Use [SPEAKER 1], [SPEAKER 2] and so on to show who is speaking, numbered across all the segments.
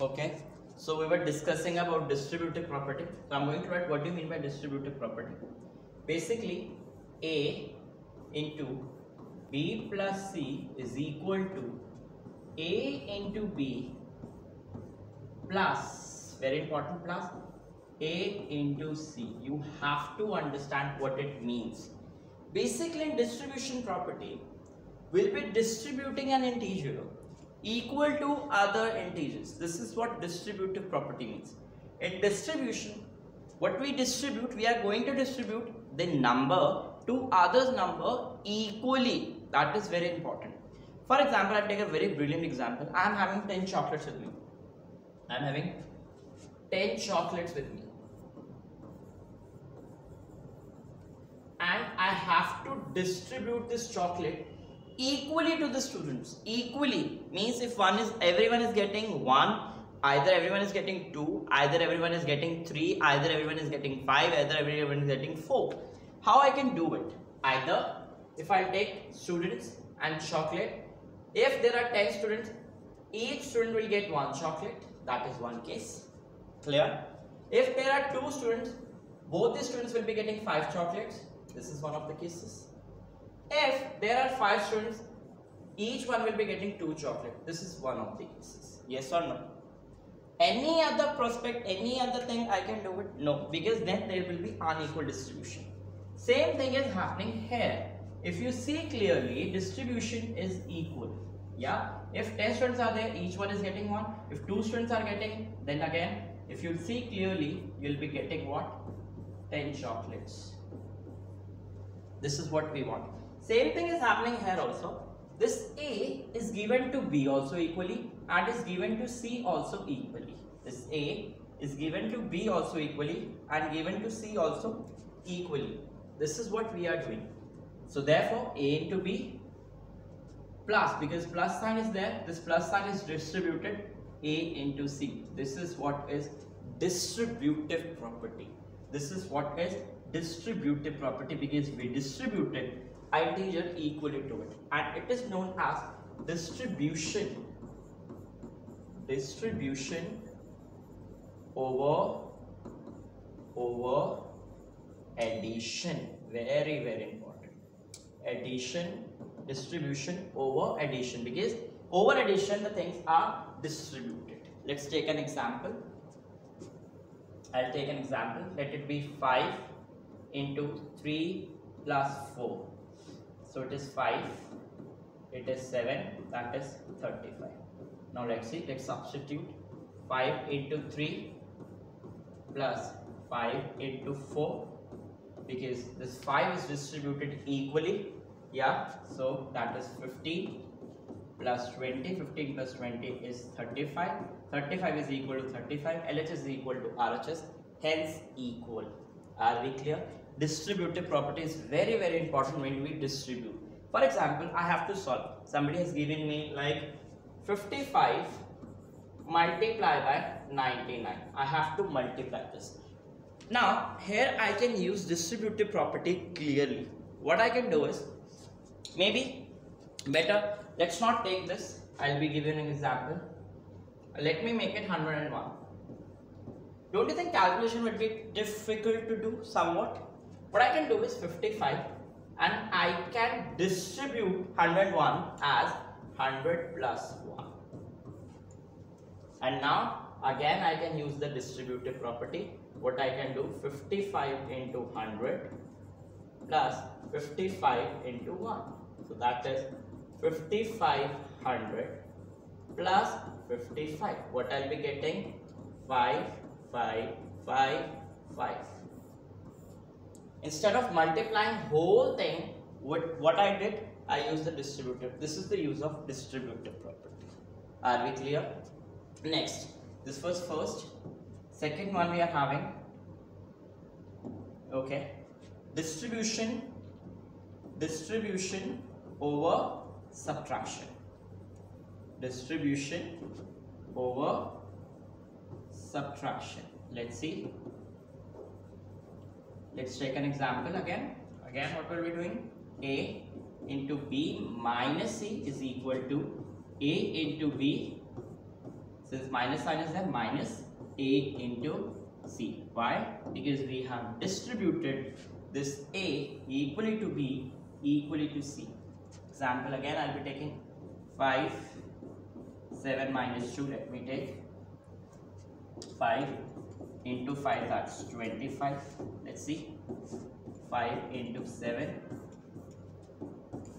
[SPEAKER 1] Okay, so we were discussing about distributive property. So I'm going to write what do you mean by distributive property. Basically, A into B plus C is equal to A into B plus, very important, plus A into C. You have to understand what it means. Basically, in distribution property, we'll be distributing an integer equal to other integers. This is what distributive property means. In distribution, what we distribute, we are going to distribute the number to others' number equally. That is very important. For example, I'll take a very brilliant example. I am having 10 chocolates with me. I am having 10 chocolates with me. And I have to distribute this chocolate equally to the students. Equally means if everyone is getting 1, either everyone is getting 2, either everyone is getting 3, either everyone is getting 5, either everyone is getting 4. How I can do it? Either if I take students and chocolate, if there are 10 students, each student will get 1 chocolate. That is one case. Clear? If there are 2 students, both the students will be getting 5 chocolates. This is one of the cases. If there are 5 students, each one will be getting 2 chocolates. This is one of the cases. Yes or no? Any other prospect, any other thing I can do it? No, because then there will be unequal distribution. Same thing is happening here. If you see clearly, distribution is equal. Yeah, if 10 students are there, each one is getting 1. If 2 students are getting, then again, if you see clearly, you will be getting what? 10 chocolates. This is what we want. Same thing is happening here also. This A is given to B also equally and is given to C also equally. This A is given to B also equally and given to C also equally. This is what we are doing. So therefore A into B plus, because plus sign is there, this plus sign is distributed A into C. This is what is distributive property. This is what is distributive property, because we distributed integer equally to it, and it is known as distribution over addition. Very important. Addition, distribution over addition, because over addition the things are distributed. Let's take an example. I'll take an example. Let it be 5 into 3 plus 4. So it is 5, it is 7, that is 35. Now let's see, let's substitute 5 into 3 plus 5 into 4, because this 5 is distributed equally. Yeah, so that is 15 plus 20, 15 plus 20 is 35. 35 is equal to 35, LHS is equal to RHS, hence equal. Are we clear? Distributive property is very important when we distribute. For example, I have to solve. Somebody has given me like 55 multiplied by 99. I have to multiply this. Now here I can use distributive property clearly. What I can do is, maybe better, let's not take this. I'll be giving an example. Let me make it 101. Don't you think calculation would be difficult to do somewhat? What I can do is 55 and I can distribute 101 as 100 plus 1. And now again I can use the distributive property. What I can do, 55 into 100 plus 55 into 1. So that is 5500 plus 55. What I'll be getting? 5, 5, 5, 5. Instead of multiplying whole thing, what I did, I used the distributive. This is the use of distributive property. Are we clear? Next, this was first. Second one we are having, okay, distribution over subtraction. Distribution over subtraction. Let's see. Let's take an example again. Again, what will we doing? A into B minus C is equal to A into B Since minus sign is there, minus A into C. Why? Because we have distributed this A equally to B equally to C. Example again, I'll be taking 5, 7 minus 2. Let me take 5 into 5, that's 25. Let's see. 5 into 7,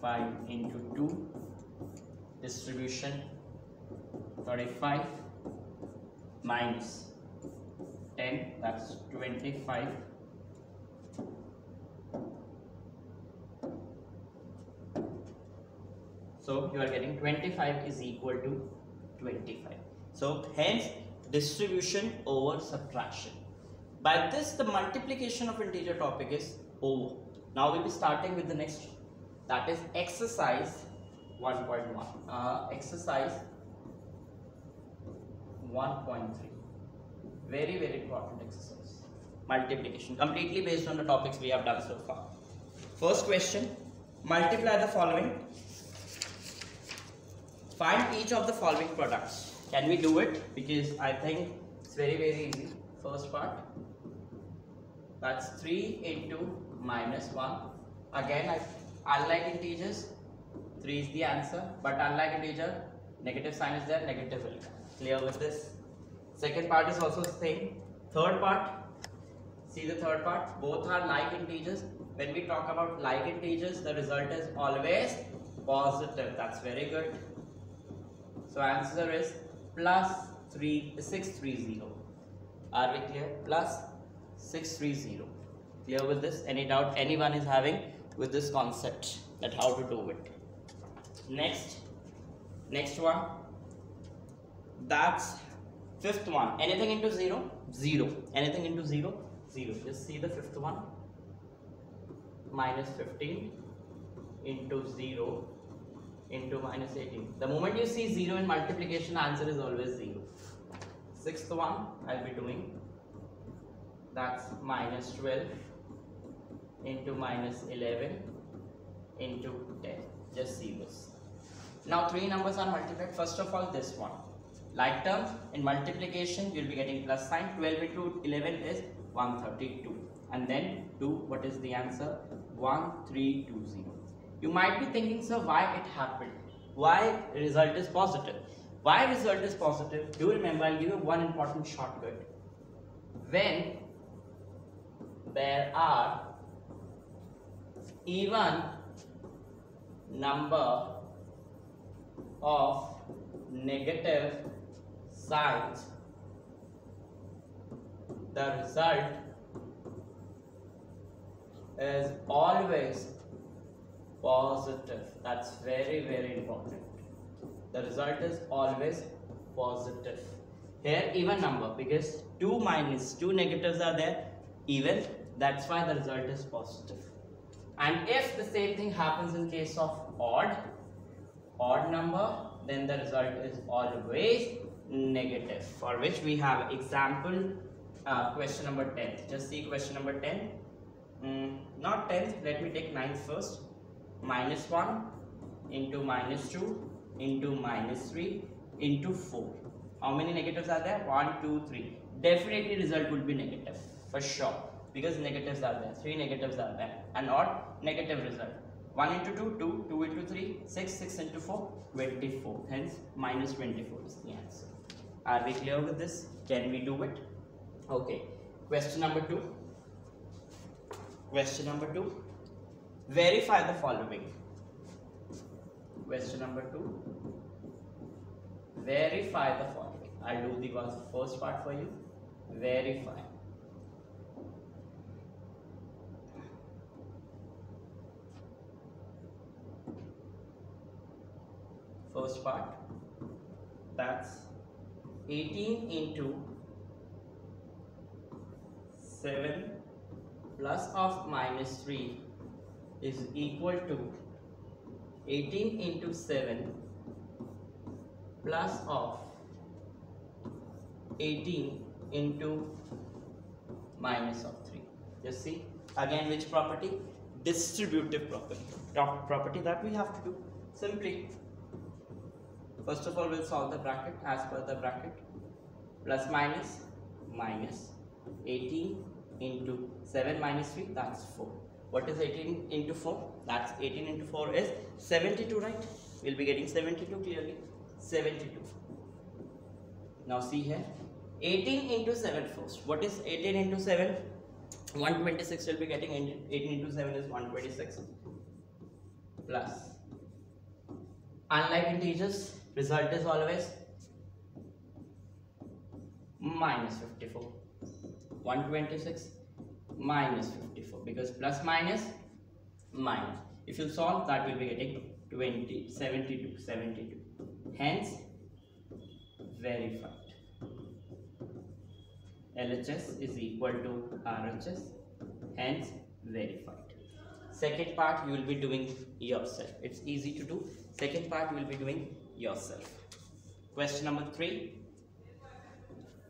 [SPEAKER 1] 5 into 2, distribution 35 minus 10, that's 25. So you are getting 25 is equal to 25. So hence distribution over subtraction. By this the multiplication of integer topic is over. Now we'll be starting with the next, that is exercise 1.1. Exercise 1.3. Very important exercise. Multiplication, completely based on the topics we have done so far. First question, multiply the following. Find each of the following products. Can we do it? Because I think it's very easy. First part, that's 3 into minus 1. Again, unlike integers, 3 is the answer, but unlike integer, negative sign is there, negative will come. Clear with this? Second part is also the same. Third part, see the third part, both are like integers. When we talk about like integers, the result is always positive. That's very good. So answer is plus 630. Are we clear? Plus 630. Clear with this? Any doubt anyone is having with this concept, that how to do it? Next one, that's fifth one. Anything into 0? 0. Anything into 0? 0. Just see the fifth one. Minus 15 into 0 into minus 18. The moment you see 0 in multiplication, answer is always 0. Sixth one I'll be doing, that's minus 12 into minus 11 into 10. Just see this. Now three numbers are multiplied. First of all, this one, like terms in multiplication you'll be getting plus sign. 12 into 11 is 132, and then 2, what is the answer? 1320. You might be thinking, sir, why it happened? Why result is positive? Why result is positive? Do remember, I'll give you one important shortcut. When there are even number of negative signs, the result is always positive. That's very important. The result is always positive. Here even number, because 2 minus 2 negatives are there, even, that's why the result is positive. And if the same thing happens in case of odd number, then the result is always negative, for which we have example question number 10. Just see question number 10. Not 10th, let me take 9th first. Minus 1 into minus 2 into minus 3 into 4. How many negatives are there? 1, 2, 3. Definitely result will be negative for sure, because negatives are there. 3 negatives are there. And odd, negative result. 1 into 2, 2, 2 into 3, 6, 6 into 4, 24. Hence minus 24 is the answer. Are we clear with this? Can we do it? Okay. Question number 2. Question number 2. Verify the following. Question number 2. Verify the following. I'll do the first part for you. Verify. First part, that's 18 into 7 plus of minus 3 is equal to 18 into 7 plus of 18 into minus of 3. Just see again which property? Distributive property. Property that we have to do simply. First of all, we'll solve the bracket as per the bracket. Plus minus, minus 18 into 7 minus 3, that's 4. What is 18 into 4? That's 18 into 4 is 72, right? We'll be getting 72 clearly. 72. Now see here. 18 into 7 first. What is 18 into 7? 126 will be getting. 18 into 7 is 126. Plus. Unlike integers, result is always minus 54. 126 minus 54, because plus minus minus. If you solve, that will be getting 72. Hence, verified. LHS is equal to RHS. Hence, verified. Second part you will be doing yourself. It's easy to do. Second part you will be doing yourself. Question number 3.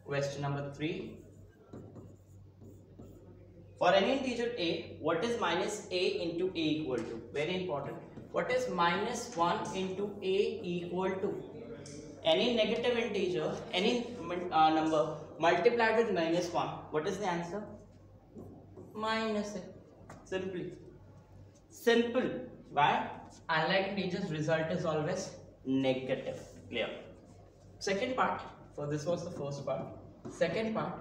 [SPEAKER 1] Question number 3. For any integer a, what is minus a into a equal to? Very important. What is minus 1 into a equal to? Any negative integer, any number multiplied with minus 1. What is the answer? Minus a. Simply. Simple. Why? Unlike integers, result is always negative. Clear. Second part. So this was the first part. Second part.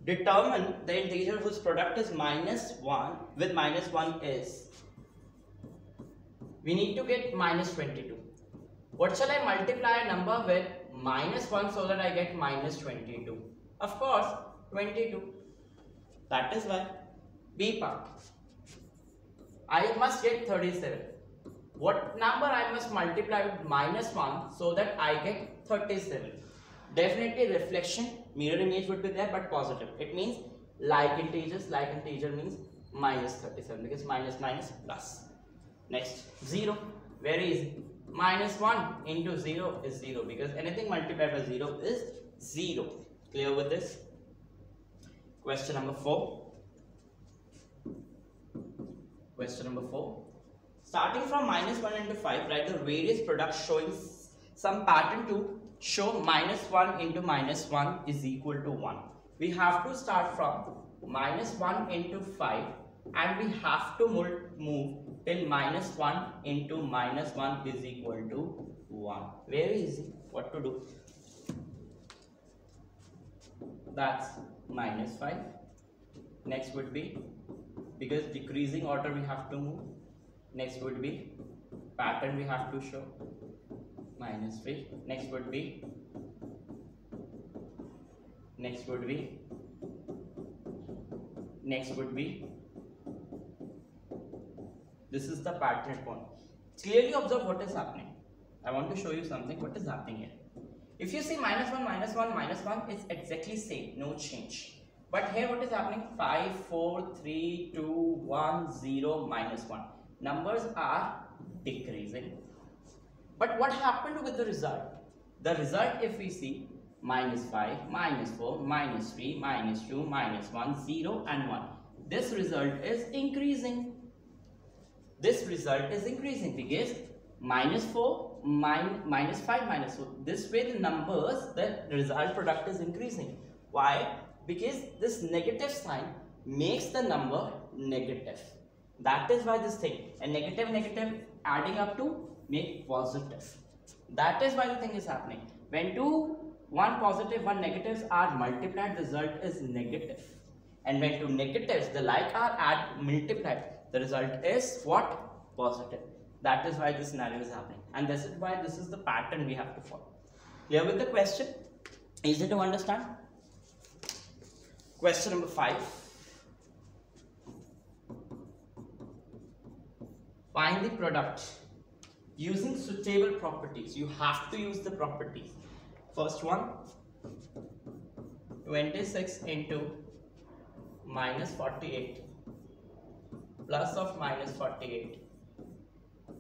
[SPEAKER 1] Determine the integer whose product is minus 1 with minus 1 is. We need to get minus 22. What shall I multiply a number with minus 1 so that I get minus 22? Of course, 22. That is why. B part. I must get 37. What number I must multiply with minus 1 so that I get 37? Definitely reflection, mirror image would be there, but positive. It means like integers, like integer means minus 37, because minus minus plus. Next, 0. Very easy. Minus 1 into 0 is 0, because anything multiplied by 0 is 0. Clear with this? Question number 4. Question number 4. Starting from minus 1 into 5, write the various products showing some pattern to show minus 1 into minus 1 is equal to 1. We have to start from minus 1 into 5 and we have to move till minus 1 into minus 1 is equal to 1. Very easy. What to do? That's minus 5. Next would be, because decreasing order we have to move. Next would be pattern we have to show. Minus 3. Next would be. Next would be. Next would be. This is the pattern point. Clearly observe what is happening. I want to show you something. What is happening here? If you see minus 1, minus 1, minus 1, it's exactly same. No change. But here what is happening? 5, 4, 3, 2, 1, 0, minus 1. Numbers are decreasing. But what happened with the result? The result, if we see minus 5, minus 4, minus 3, minus 2, minus 1, 0 and 1. This result is increasing. This result is increasing because minus 4, minus 5, minus 4. This way the numbers, the result product is increasing. Why? Because this negative sign makes the number negative. That is why this thing, and negative adding up to make positive. That is why the thing is happening. When one positive, one negatives are multiplied, the result is negative. And when two negatives, the like are multiplied, the result is what? Positive. That is why this scenario is happening. And this is why this is the pattern we have to follow. Clear with the question? Easy to understand? Question number 5. Find the product using suitable properties. You have to use the properties. First one, 26 into minus 48 plus of minus 48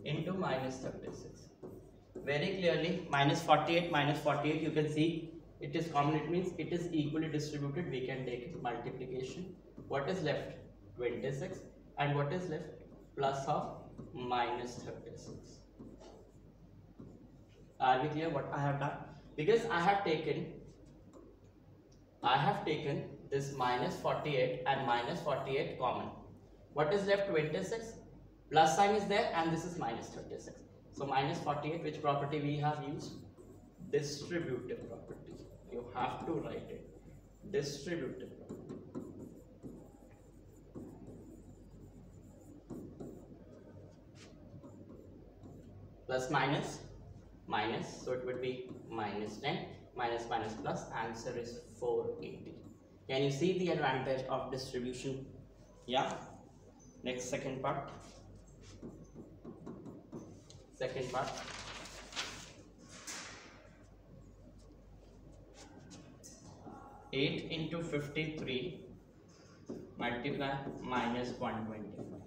[SPEAKER 1] into minus 36. Very clearly, minus 48 you can see it is common. It means it is equally distributed. We can take it multiplication. What is left? 26. And what is left? Plus of minus 36. Are we clear what I have done? Because I have taken this minus 48 and minus 48 common. What is left? 26. Plus sign is there and this is minus 36. So minus 48, which property we have used? Distributive property. You have to write it. Distributive property. Plus minus, so it would be minus 10, minus minus plus, answer is 480. Can you see the advantage of distribution? Yeah. Next, second part. 8 into 53 multiply minus 125.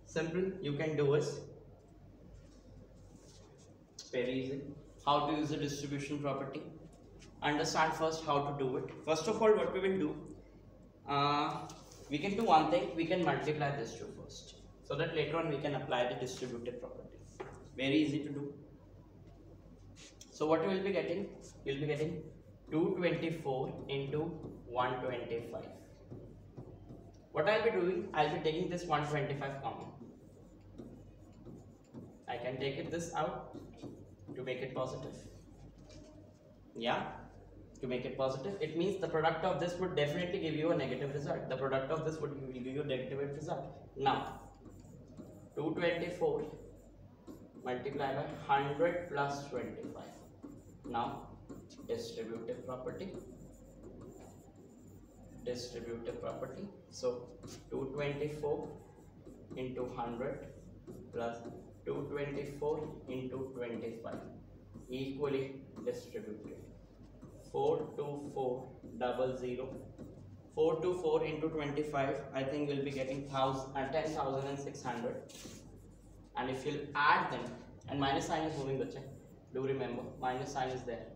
[SPEAKER 1] Simple, you can do it. Very easy. How to use the distribution property? Understand first how to do it. First of all, what we will do, we can do one thing. We can multiply this two first, so that later on we can apply the distributive property. Very easy to do. So what you will be getting? You will be getting 224 into 125. What I will be doing? I will be taking this 125 common. I can take this out to make it positive. Yeah, to make it positive. It means the product of this would definitely give you a negative result. The product of this would give you a negative result. Now, 224 multiplied by 100 plus 25. Now, distributive property. So, 224 into 100 plus 224 into 25 equally distributed. 42400. 424 into 25, I think we'll be getting 10,600. And if you'll add them, and minus sign is moving, bache. Do remember, minus sign is there.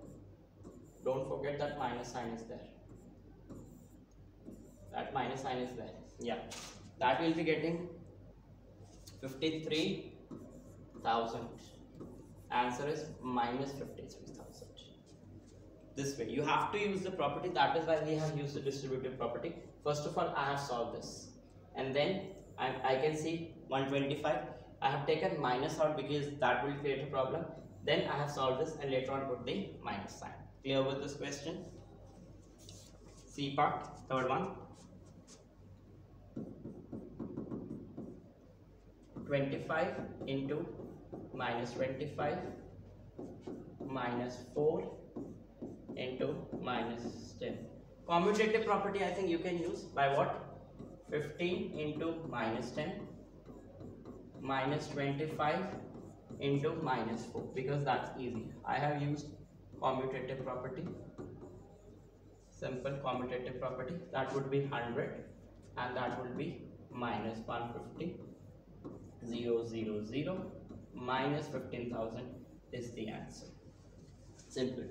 [SPEAKER 1] Don't forget that minus sign is there. That minus sign is there. Yeah, that will be getting 53,000. Answer is minus 53,000. This way, you have to use the property. That is why we have used the distributive property. First of all, I have solved this, and then I can see 125. I have taken minus out because that will create a problem. Then I have solved this, and later on put the minus sign. Clear with this question? C part, third one. 25 into minus 25 minus 4 into minus 10. Commutative property, I think you can use by what? 15 into minus 10 minus 25 into minus 4, because that's easy. I have used commutative property, simple commutative property. That would be 100 and that would be minus 150. 0, 0, 0, minus 15,000 is the answer. Simple.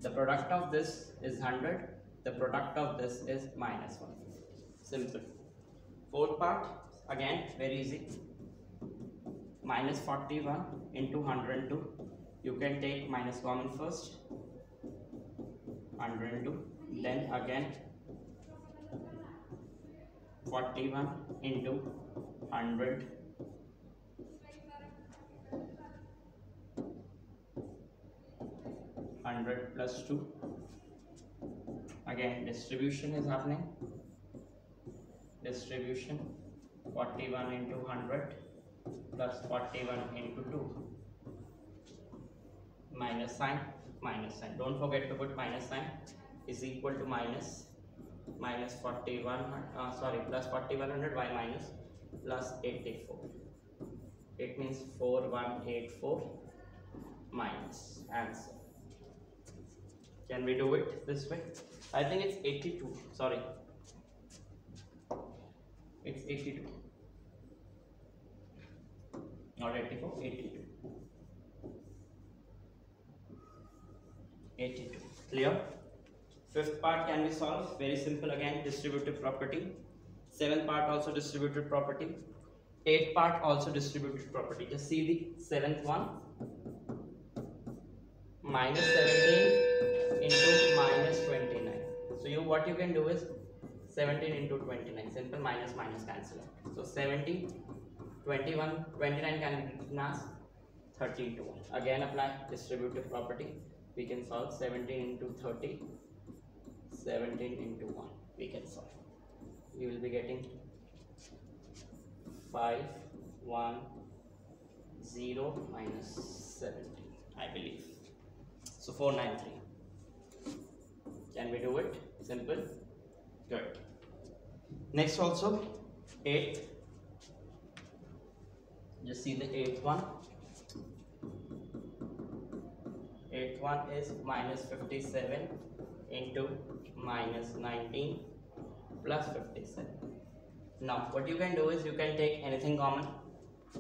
[SPEAKER 1] The product of this is 100. The product of this is minus 150. Simple. Fourth part, again very easy. Minus 41 into 102. You can take minus common first. 102. Then again 41 into 100. 100 plus 2. Again distribution is happening. Distribution 41 into 100 plus 41 into 2. Minus sign, minus sign. Don't forget to put minus sign. Is equal to minus 41. Plus 4100. Why minus? Plus 84. It means 4184 minus answer. Can we do it this way? I think it's 82. Sorry. It's 82. Not 84, 82. 82. Clear? Fifth part can be solved. Very simple again. Distributive property. Seventh part also distributive property. Eighth part also distributive property. Just see the seventh one. minus 17 into minus 29. So what you can do is 17 into 29, simple, minus minus cancel out. So 70, 21, 29 can be written as 30 into 1. Again apply distributive property. We can solve 17 into 30, 17 into 1. We can solve. We will be getting 5, 1, 0 minus 17, I believe. So 493. Can we do it? Simple. Good. Next also 8. Just see the 8th one. 8th one is minus 57 into minus 19 plus 57. Now what you can do is you can take anything common.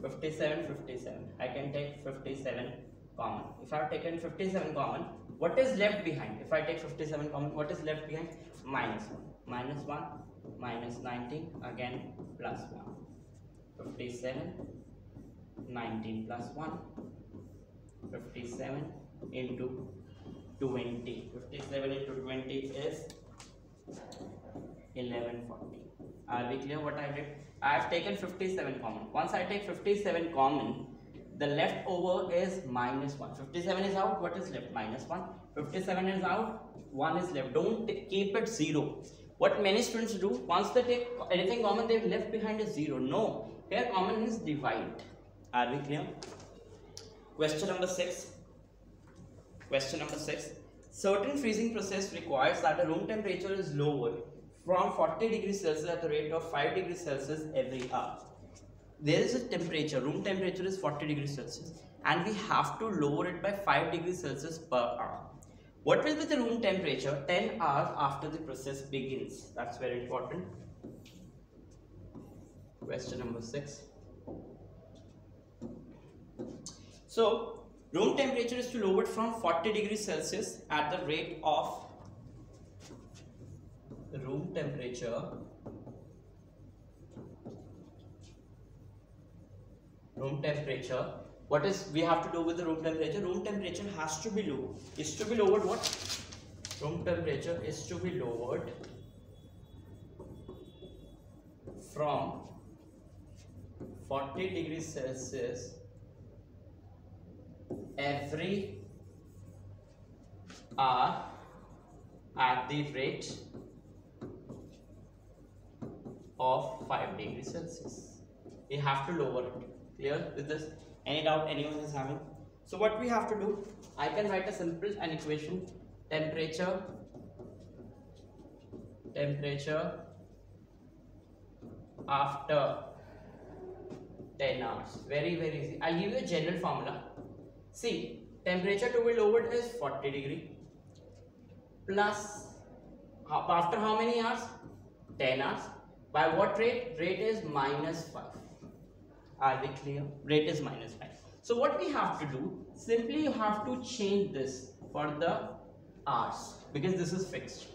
[SPEAKER 1] 57, 57. I can take 57 common. If I have taken 57 common, what is left behind? If I take 57 common, what is left behind? Minus 1. Minus 1, minus 19, again plus 1. 57, 19 plus 1. 57 into 20. 57 into 20 is 1140. Are we clear what I did? I have taken 57 common. Once I take 57 common, the left over is minus 1. 57 is out. What is left? Minus 1. 57 is out. 1 is left. Don't keep it 0. What many students do, once they take anything common, they left behind is 0. No. Here common is divide. Are we clear? Question number 6. Question number 6. Certain freezing process requires that the room temperature is lowered from 40 degrees Celsius at the rate of 5 degrees Celsius every hour. There is a temperature, room temperature is 40 degrees Celsius, and we have to lower it by 5 degrees Celsius per hour. What will be the room temperature 10 hours after the process begins? That's very important. Question number 6. So, room temperature is to lower it from 40 degrees Celsius at the rate of room temperature what is we have to do with the room temperature? Room temperature has to be low. Is to be lowered what? Room temperature is to be lowered from 40 degrees Celsius every hour at the rate of 5 degrees Celsius. We have to lower it. Clear with this? Any doubt anyone is having? So what we have to do, I can write a simple an equation. Temperature after 10 hours. Very easy. I'll give you a general formula. See, temperature to be lowered is 40 degree plus after how many hours? 10 hours. By what rate? Rate is minus 5. Are we clear? Rate is minus 5. So what we have to do, simply you have to change this for the hours, because this is fixed.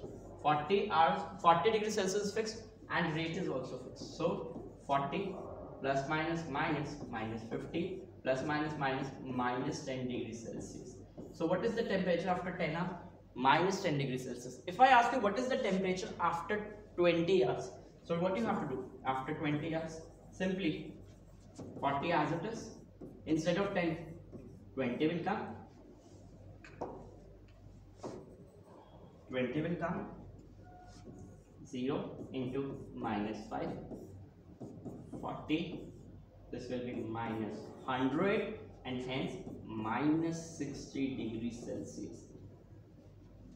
[SPEAKER 1] 40 hours, 40 degrees Celsius is fixed, and rate is also fixed. So 40 plus minus 50 plus minus 10 degrees Celsius. So what is the temperature after 10 hours? Minus 10 degrees Celsius. If I ask you what is the temperature after 20 hours, so what you have to do after 20 hours? Simply 40 as it is, instead of 10, 20 will come. 20 will come. 0 into minus 5. 40. This will be minus 100, and hence minus 60 degrees Celsius.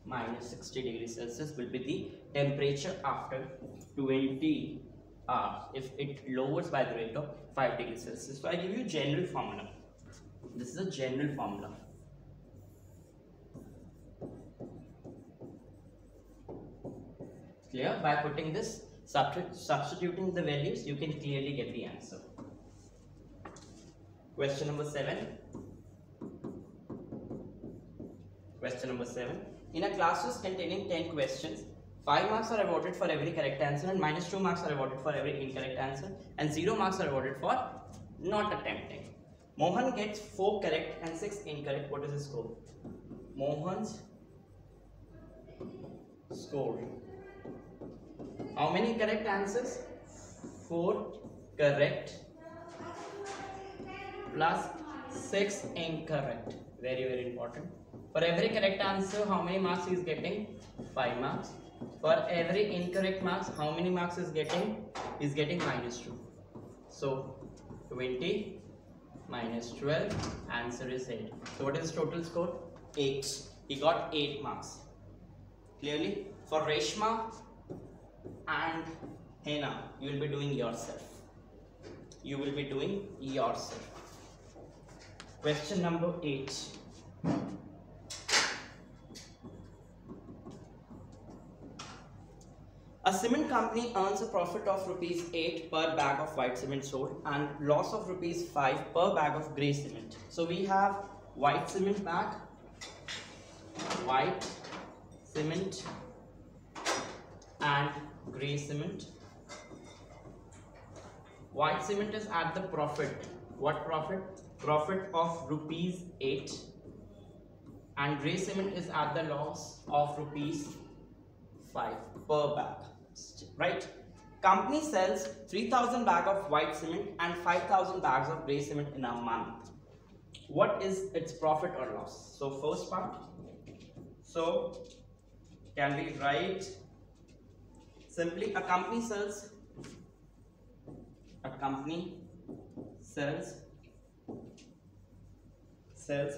[SPEAKER 1] Minus 60 degrees Celsius will be the temperature after 20 hours if it lowers by the rate of 5 degrees Celsius. So I give you general formula. This is a general formula. Clear? By putting this, substituting the values, you can clearly get the answer. Question number 7. Question number 7. In a class containing 10 questions, 5 marks are awarded for every correct answer, and minus 2 marks are awarded for every incorrect answer, and 0 marks are awarded for not attempting. Mohan gets 4 correct and 6 incorrect. What is his score? Mohan's score. How many correct answers? 4 correct plus 6 incorrect. Very important. For every correct answer, how many marks he is getting? 5 marks. For every incorrect marks, how many marks is getting? He is getting -2. So 20 minus 12, answer is 8. So what is his total score? 8. He got 8 marks. Clearly, for Reshma and Hena, you will be doing yourself. You will be doing yourself. Question number 8. A cement company earns a profit of ₹8 per bag of white cement sold and loss of ₹5 per bag of grey cement. So we have white cement bag, white cement and grey cement. White cement is at the profit. What profit? Profit of ₹8, and grey cement is at the loss of ₹5 per bag. Right? Company sells 3,000 bags of white cement and 5,000 bags of grey cement in a month. What is its profit or loss? So first part. So can we write simply a company sells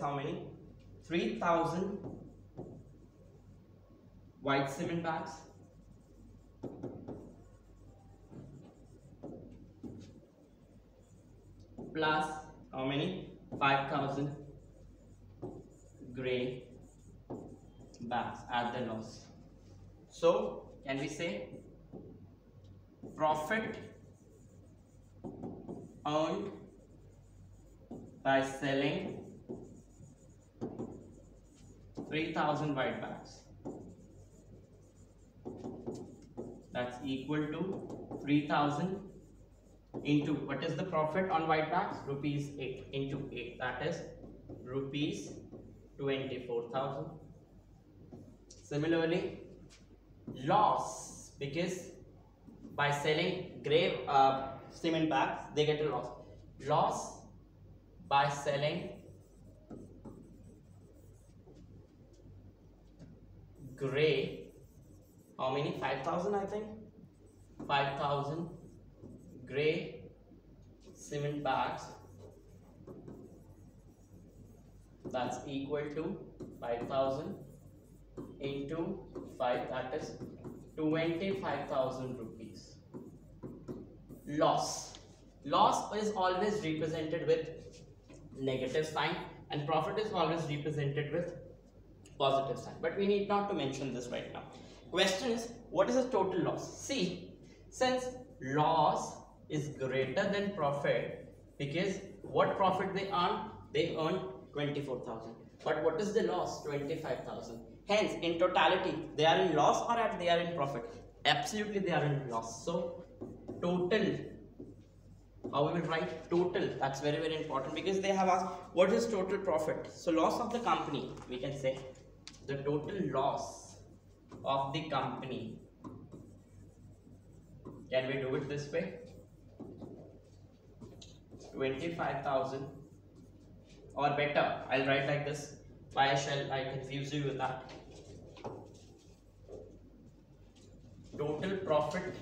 [SPEAKER 1] how many? 3,000 white cement bags plus how many? 5,000 grey bags at the loss. So can we say profit earned by selling 3,000 white bags, that's equal to 3,000 into, what is the profit on white bags? ₹8 into 8, that is ₹24,000. Similarly, loss, because by selling grey cement bags they get a loss. Loss by selling grey, how many? 5,000, I think. 5,000 grey cement bags, that's equal to 5,000 into 5, that is ₹25,000. Loss is always represented with negative sign and profit is always represented with positive sign, but we need not to mention this right now. Question is, what is the total loss? See, since loss is greater than profit, because what profit they earn 24,000, but what is the loss? 25,000. Hence, in totality, they are in loss or they are in profit? Absolutely, they are in loss. So, total, how we will write total? That's very important, because they have asked what is total profit. So, loss of the company, we can say the total loss of the company. Can we do it this way? 25,000, or better, I'll write like this. Why shall I confuse you with that? Total profit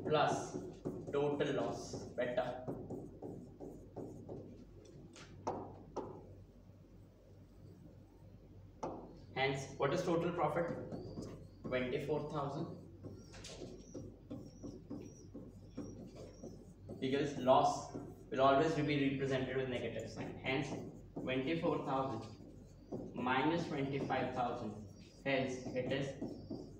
[SPEAKER 1] plus total loss. Better. Hence, what is total profit? 24,000. Because loss will always be represented with negative sign. Hence, 24,000 minus 25,000. Hence, it is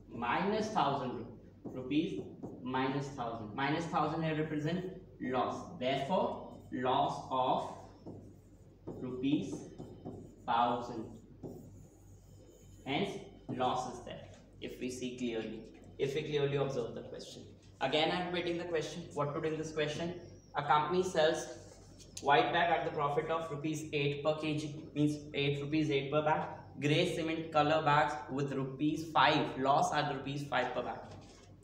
[SPEAKER 1] minus 1,000 rupees minus 1,000. Minus 1,000 here represent loss. Therefore, loss of ₹1,000. Hence, loss is there. If we see clearly, if we clearly observe the question. Again, I am repeating the question. What to do in this question? A company sells White bag at the profit of rupees 8 per kg, means 8 rupees 8 per bag. Grey cement color bags with rupees 5, loss at rupees 5 per bag.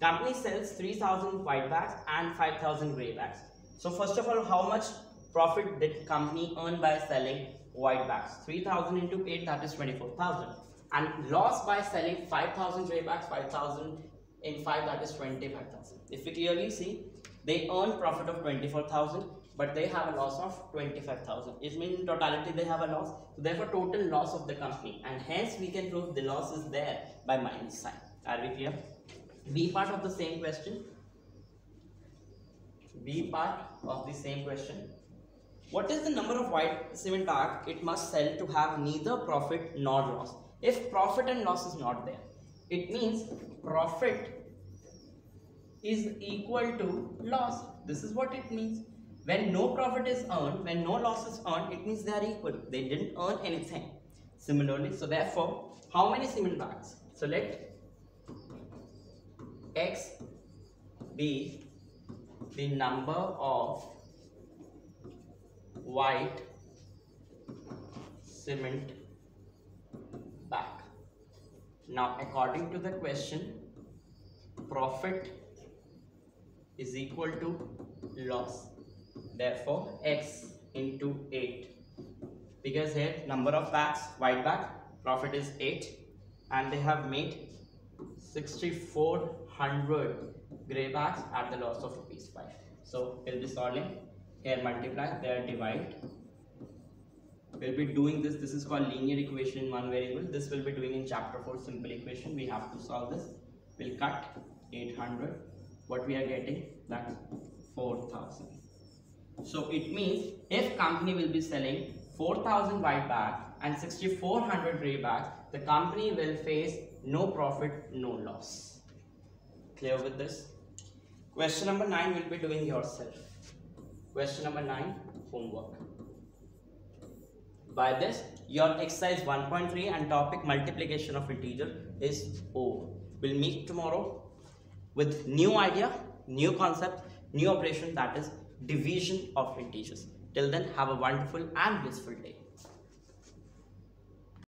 [SPEAKER 1] Company sells 3000 white bags and 5000 grey bags. So first of all, how much profit did company earn by selling white bags? 3000 into 8, that is 24,000. And loss by selling 5000 grey bags, 5000 in 5, that is 25,000. If we clearly see, they earn profit of 24,000, but they have a loss of 25,000. It means in totality they have a loss. So therefore total loss of the company, and hence we can prove the loss is there by minus sign. Are we clear? B part of the same question. B part of the same question. What is the number of white cement bag it must sell to have neither profit nor loss? If profit and loss is not there, it means profit is equal to loss. This is what it means. When no profit is earned, when no loss is earned, it means they are equal. They didn't earn anything. Similarly, so therefore, how many cement bags? So let X be the number of white cement bag. Now, according to the question, profit is equal to loss. Therefore, X into 8. Because here, number of bags, white bag, profit is 8. And they have made 6400 grey bags at the loss of rupees 5. So, we'll be solving. Here multiply, there divide. We'll be doing this. This is called linear equation in one variable. This will be doing in chapter 4 simple equation. We have to solve this. We'll cut 800. What we are getting? That's 4000. So it means if company will be selling 4000 white bags and 6400 grey bags, the company will face no profit, no loss. Clear with this? Question number 9 will be doing yourself. Question number 9, homework. By this, your exercise 1.3 and topic multiplication of integer is over. We'll meet tomorrow with new idea, new concept, new operation, that is division of integers. Till then, have a wonderful and blissful day.